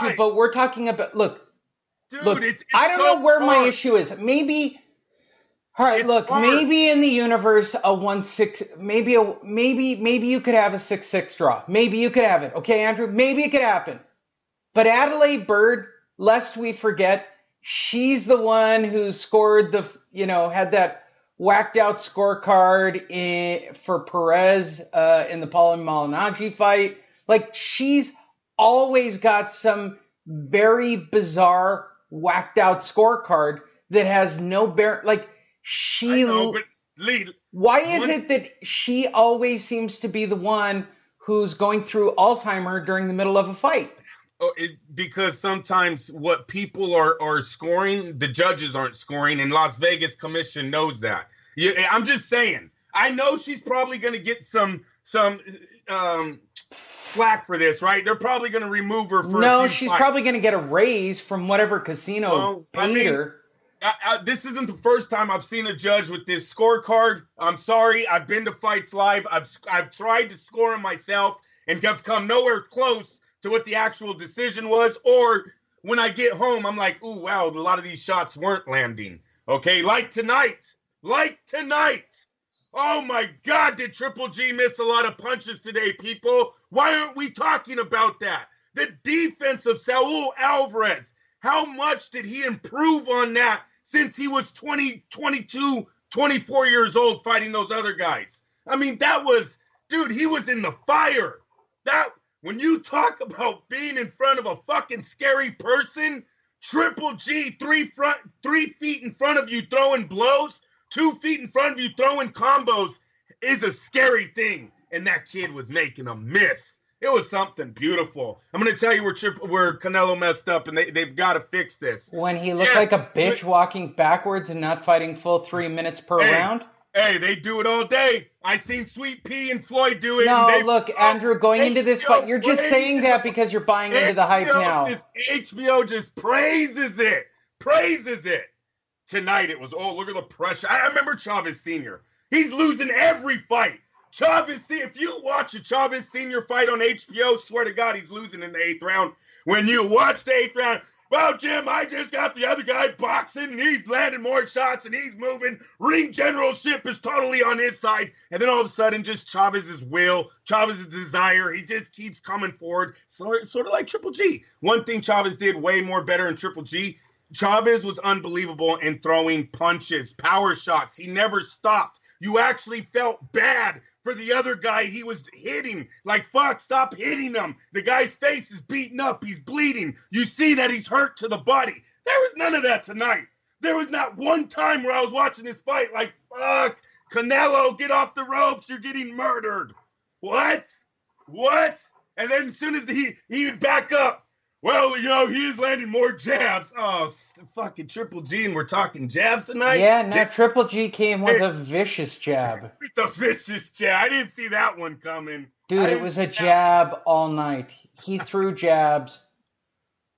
Andrew, but we're talking about, look, Dude, it's I don't so know where my hard. issue is. Maybe, all right, It's look, hard. maybe in the universe, a 1-6, maybe you could have a 6-6 draw. Maybe you could have it. Okay, Andrew, maybe it could happen. But Adelaide Byrd, lest we forget, she's the one who scored had that whacked out scorecard for Perez in the Paulo Malignaggi fight. Like, she's always got some very bizarre whacked out scorecard that has no bear. Like, I know, but Lee, why is it that she always seems to be the one who's going through Alzheimer during the middle of a fight? because sometimes what people are scoring, the judges aren't scoring, and Las Vegas Commission knows that. I'm just saying. I know she's probably going to get some slack for this, right? They're probably going to remove her for No, a few she's fights. probably going to get a raise from whatever casino paid her. This isn't the first time I've seen a judge with this scorecard. I'm sorry. I've been to fights live. I've tried to score them myself and have come nowhere close to what the actual decision was. Or when I get home, I'm like, ooh, wow, a lot of these shots weren't landing. Okay, like tonight. Oh, my God, did Triple G miss a lot of punches today, people? Why aren't we talking about that? The defense of Saul Alvarez. How much did he improve on that since he was 20, 22, 24 years old fighting those other guys? I mean, dude, he was in the fire. When you talk about being in front of a fucking scary person, Triple G, 3 feet in front of you throwing blows, 2 feet in front of you throwing combos is a scary thing. And that kid was making a miss. It was something beautiful. I'm going to tell you where Canelo messed up, and they've got to fix this. When he looked like a bitch walking backwards and not fighting full 3 minutes per round? Hey, they do it all day. I seen Sweet Pea and Floyd do it. No, look, Andrew, going into this fight, you're just saying that because you're buying into the hype now. HBO just praises it. Tonight it was, look at the pressure. I remember Chavez Sr. He's losing every fight. If you watch a Chavez Sr. fight on HBO, swear to God, he's losing in the 8th round. When you watch the 8th round, well, Jim, I just got the other guy boxing, and he's landing more shots, and he's moving. Ring generalship is totally on his side. And then all of a sudden, just Chavez's will, Chavez's desire, he just keeps coming forward, sort of like Triple G. One thing Chavez did way more better in Triple G, Chavez was unbelievable in throwing punches, power shots. He never stopped. You actually felt bad for the other guy he was hitting. Like, fuck, stop hitting him. The guy's face is beaten up. He's bleeding. You see that he's hurt to the body. There was none of that tonight. There was not one time where I was watching this fight like, fuck, Canelo, get off the ropes. You're getting murdered. What? And then as soon as he would back up, well, he's landing more jabs. Oh, fucking Triple G, and we're talking jabs tonight? Yeah, no, Triple G came with a vicious jab. The vicious jab. I didn't see that one coming. Dude, it was a jab all night. He threw jabs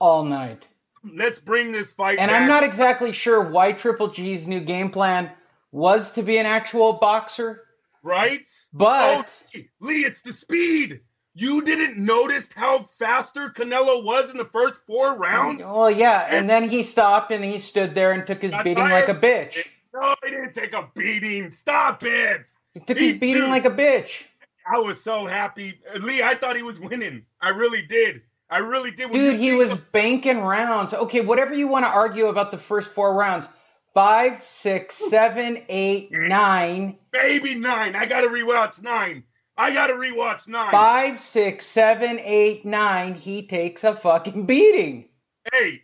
all night. Let's bring this fight back. And I'm not exactly sure why Triple G's new game plan was to be an actual boxer. Right? But... Lee, it's the speed. You didn't notice how faster Canelo was in the first 4 rounds? Well, yeah, and then he stopped and he stood there and took his beating like a bitch. No, he didn't take a beating. Stop it. He took his beating like a bitch. I was so happy. Lee, I thought he was winning. I really did. Dude, he was banking rounds. Okay, whatever you want to argue about the first 4 rounds. 5, 6, 7, 8, 9. Maybe 9. I got to rewatch 9. 5, 6, 7, 8, 9. He takes a fucking beating. Hey,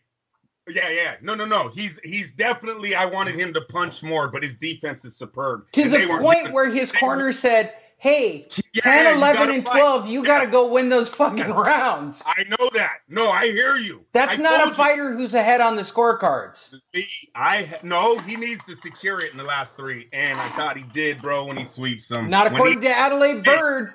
yeah. No. He's definitely. I wanted him to punch more, but his defense is superb. To the point where his corner said, "Hey, 10, 11, and 12, you got to go win those fucking rounds." I know that. No, I hear you. That's not a fighter who's ahead on the scorecards. He needs to secure it in the last 3, and I thought he did, bro, when he sweeps them. Not according to Adelaide Byrd.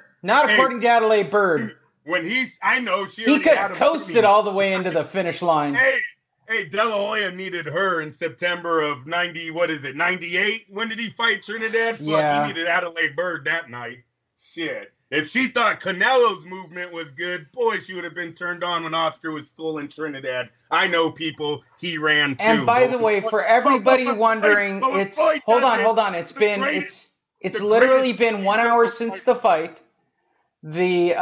When I know he could have coasted all the way into the finish line. Hey, de-la-hoya needed her in September of 98? When did he fight Trinidad? Yeah. He needed Adelaide Byrd that night. Shit. If she thought Canelo's movement was good, boy, she would have been turned on when Oscar was schooling Trinidad. I know people he ran too. And by the way, for everybody wondering, it's hold on. It's literally been 1 hour since the fight. The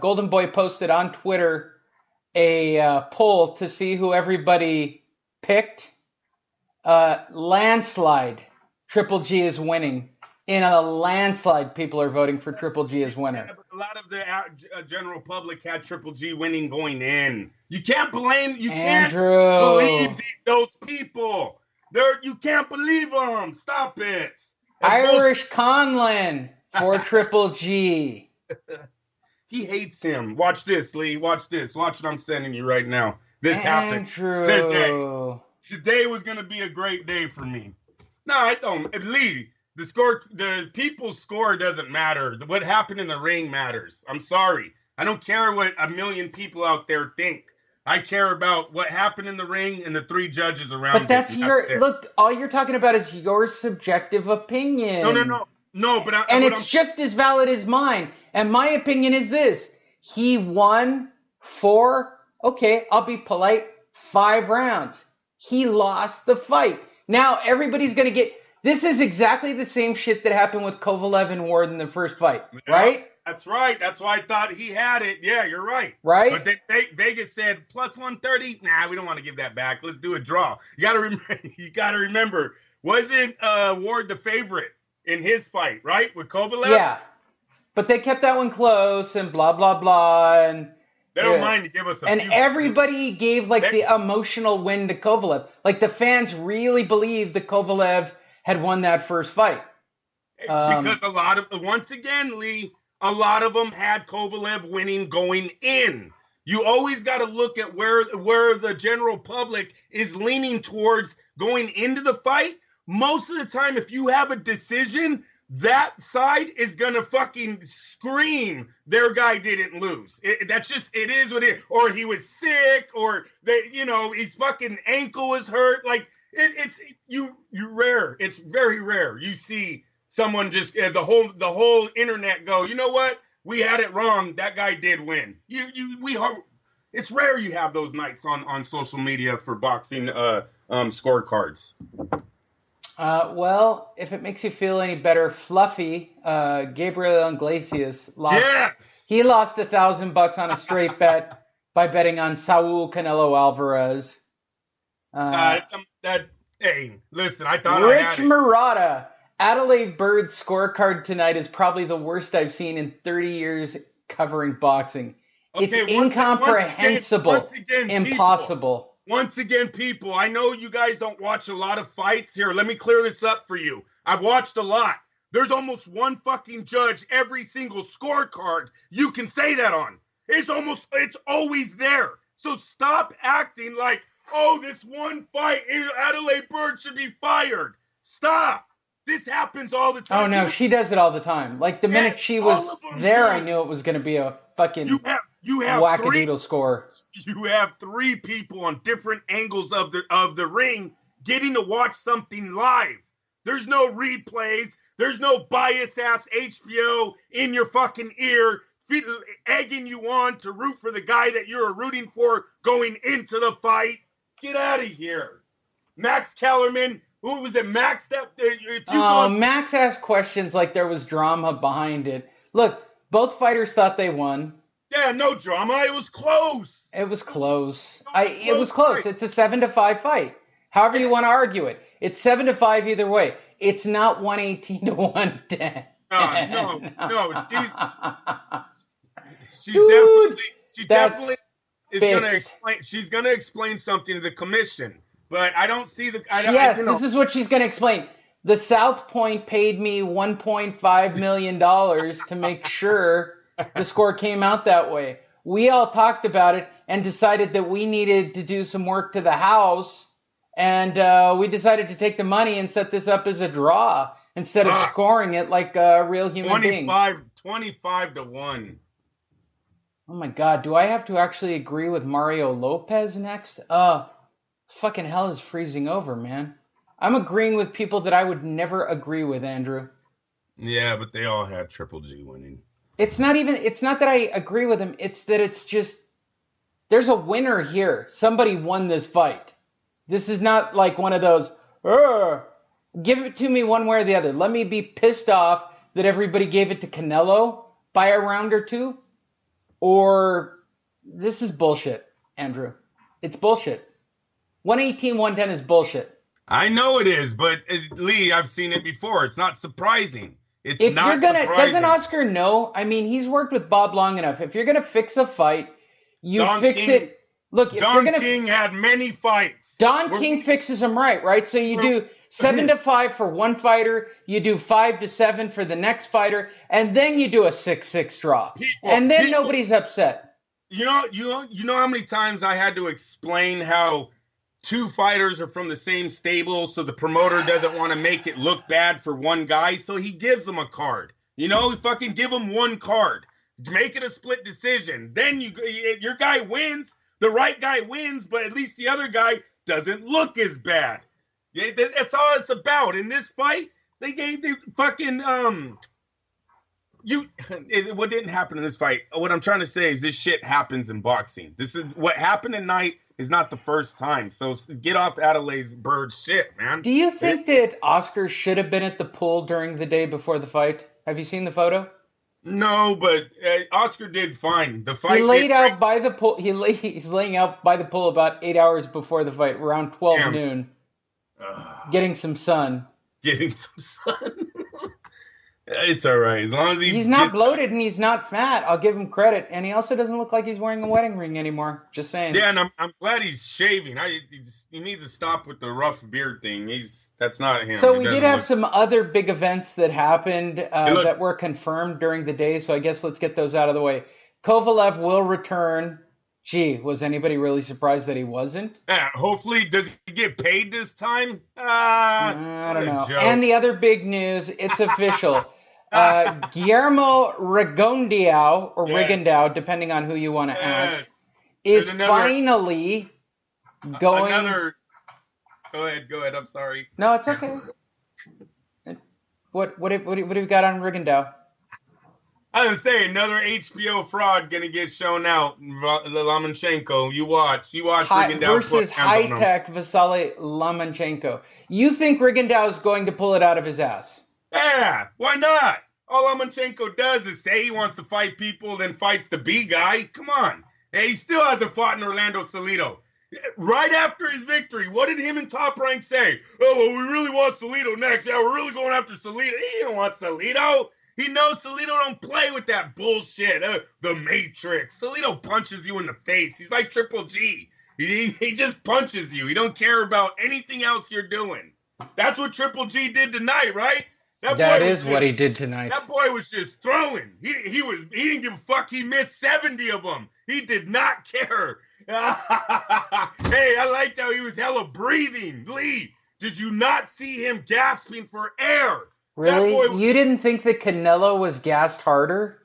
Golden Boy posted on Twitter a poll to see who everybody picked. Landslide. Triple G is winning. In a landslide, people are voting for Triple G as winner. Yeah, but a lot of the general public had Triple G winning going in. You can't blame. You can't believe those people. You can't believe them. Stop it. Irish Conlon for Triple G. He hates him. Watch this, Lee. Watch this. Watch what I'm sending you right now. This happened today. Today was going to be a great day for me. No, I don't. Lee, the people's score doesn't matter. What happened in the ring matters. I'm sorry. I don't care what a million people out there think. I care about what happened in the ring and the three judges around. But that's look. All you're talking about is your subjective opinion. No. But it's just as valid as mine. And my opinion is this: he won 4. Okay, I'll be polite. 5 rounds. He lost the fight. Now everybody's gonna get. This is exactly the same shit that happened with Kovalev and Ward in the first fight, right? That's right. That's why I thought he had it. Yeah, you're right. Right? But then Vegas said plus 130. Nah, we don't want to give that back. Let's do a draw. You got to remember. Wasn't Ward the favorite in his fight, right, with Kovalev? Yeah. But they kept that one close and blah blah blah and they don't mind to give us everybody gave the emotional win to Kovalev. Like the fans really believed that Kovalev had won that first fight. Because once again, Lee, a lot of them had Kovalev winning going in. You always got to look at where the general public is leaning towards going into the fight. Most of the time, if you have a decision, that side is going to fucking scream their guy didn't lose. It is what it is. Or he was sick, or his fucking ankle was hurt. Like you're rare. It's very rare. You see someone just the whole internet go, you know what? We had it wrong. That guy did win. It's rare you have those nights on social media for boxing scorecards. Well, if it makes you feel any better, Fluffy, Gabriel Iglesias lost. Yes! He lost $1,000 on a straight bet by betting on Saul Canelo Alvarez. Hey, listen, I thought Rich I had it. Murata. Adelaide Byrd's scorecard tonight is probably the worst I've seen in 30 years covering boxing. It's incomprehensible. Once again, impossible. Once again, people, I know you guys don't watch a lot of fights here. Let me clear this up for you. I've watched a lot. There's almost one fucking judge every single scorecard you can say that on. It's always there. So stop acting like, oh, this one fight, Adelaide Byrd should be fired. Stop. This happens all the time. Oh, no, she does it all the time. Like, the minute she was there, I knew it was going to be a fucking wackadoodle score. You have 3 people on different angles of the ring getting to watch something live. There's no replays. There's no bias-ass HBO in your fucking ear egging you on to root for the guy that you're rooting for going into the fight. Get out of here. Max Kellerman. Who was it, Max? Max asked questions like there was drama behind it. Look, both fighters thought they won. Yeah, no drama. It was close. It was close. It was close. It's a 7-5 fight. However you want to argue it. It's 7-5 either way. It's not 118 to 110. No. She definitely is going to explain. She's going to explain something to the commission. But I don't see the. This is what she's going to explain. The South Point paid me $1.5 million to make sure the score came out that way. We all talked about it and decided that we needed to do some work to the house. And we decided to take the money and set this up as a draw instead of scoring it like a real human being. 25 to 1. Oh, my God. Do I have to actually agree with Mario Lopez next? Fucking hell is freezing over, man. I'm agreeing with people that I would never agree with, Andrew. Yeah, but they all had Triple G winning. It's not that I agree with him. It's that it's just, there's a winner here. Somebody won this fight. This is not like one of those, give it to me one way or the other. Let me be pissed off that everybody gave it to Canelo by a round or two. Or this is bullshit, Andrew. It's bullshit. 118, 110 is bullshit. I know it is, but Lee, I've seen it before. It's not surprising. It's If not you're gonna, surprising. doesn't Oscar know? I mean, he's worked with Bob long enough. If you're gonna fix a fight, you Don fix King, it. Look, if Don you're gonna, King had many fights. Don King fixes them right? So you do 7-5 for one fighter, you do 5-7 for the next fighter, and then you do a 6-6 draw, and then nobody's upset. You know how many times I had to explain how two fighters are from the same stable, so the promoter doesn't want to make it look bad for one guy, so he gives them a card. Fucking give them one card. Make it a split decision. Then your guy wins, the right guy wins, but at least the other guy doesn't look as bad. That's all it's about. In this fight, they gave the fucking what didn't happen in this fight. What I'm trying to say is this shit happens in boxing. This is what happened tonight. Is not the first time. So get off Adelaide Byrd shit, man. Do you think that Oscar should have been at the pool during the day before the fight? Have you seen the photo? No, but Oscar did fine. The fight. He laid out by the pool. He's laying out by the pool about 8 hours before the fight, around 12 noon, getting some sun. Getting some sun. It's all right. As long as he's not bloated and he's not fat, I'll give him credit. And he also doesn't look like he's wearing a wedding ring anymore. Just saying. Yeah, and I'm glad he's shaving. He needs to stop with the rough beard thing. That's not him. So we did have some other big events that happened that were confirmed during the day. So I guess let's get those out of the way. Kovalev will return. Gee, was anybody really surprised that he wasn't? Yeah, hopefully, does he get paid this time? I don't know. And the other big news, it's official. Guillermo Rigondeaux, or Rigondeaux, depending on who you want to ask, is finally going. Go ahead. I'm sorry. No, it's okay. What have we got on Rigondeaux? I was saying another HBO fraud gonna get shown out. Lomachenko, you watch Rigondeaux versus high-tech Vasily Lomachenko. You think Rigondeaux is going to pull it out of his ass? Yeah, why not? All Lomachenko does is say he wants to fight people, then fights the B guy. Come on. Hey, he still hasn't fought in Orlando Salido. Right after his victory, what did him and Top Rank say? Oh, well, we really want Salido next. Yeah, we're really going after Salido. He didn't want Salido. He knows Salido don't play with that bullshit. The Matrix. Salido punches you in the face. He's like Triple G. He just punches you. He don't care about anything else you're doing. That's what Triple G did tonight, right? That is what he did tonight. That boy was just throwing. He didn't give a fuck. He missed 70 of them. He did not care. Hey, I liked how he was hella breathing. Lee, did you not see him gasping for air? Really? You didn't think that Canelo was gassed harder?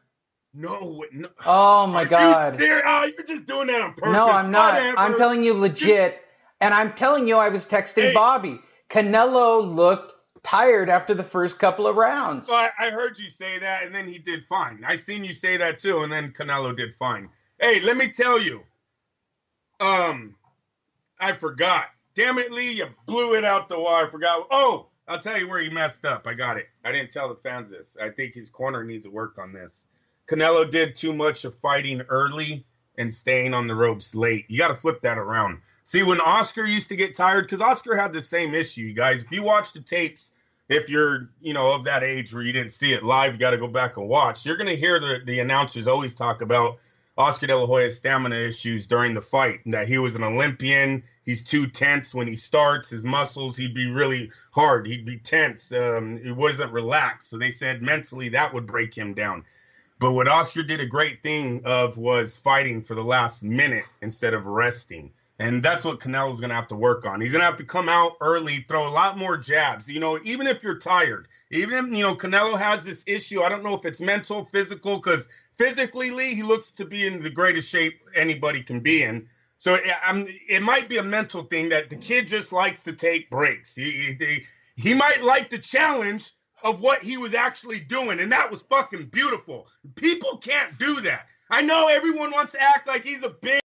No. Oh my God. You serious? Oh, you're just doing that on purpose. No, I'm not. Whatever. I'm telling you legit. And I'm telling you, I was texting Bobby. Canelo looked tired after the first couple of rounds. Well, I heard you say that, and then he did fine. I seen you say that too, and then Canelo did fine. Hey, let me tell you. I forgot. Damn it, Lee, you blew it out the wire. I forgot. Oh, I'll tell you where he messed up. I got it. I didn't tell the fans this. I think his corner needs to work on this. Canelo did too much of fighting early and staying on the ropes late. You got to flip that around. See, when Oscar used to get tired, because Oscar had the same issue, you guys. If you watch the tapes, if you're, of that age where you didn't see it live, you got to go back and watch. You're going to hear the announcers always talk about Oscar de la Hoya's stamina issues during the fight, that he was an Olympian. He's too tense when he starts. His muscles, he'd be really hard. He'd be tense. He wasn't relaxed. So they said mentally that would break him down. But what Oscar did a great thing of was fighting for the last minute instead of resting. And that's what Canelo's going to have to work on. He's going to have to come out early, throw a lot more jabs. Even if you're tired, even if, Canelo has this issue, I don't know if it's mental, physical, because physically, Lee, he looks to be in the greatest shape anybody can be in. So it might be a mental thing that the kid just likes to take breaks. He might like the challenge of what he was actually doing, and that was fucking beautiful. People can't do that. I know everyone wants to act like he's a big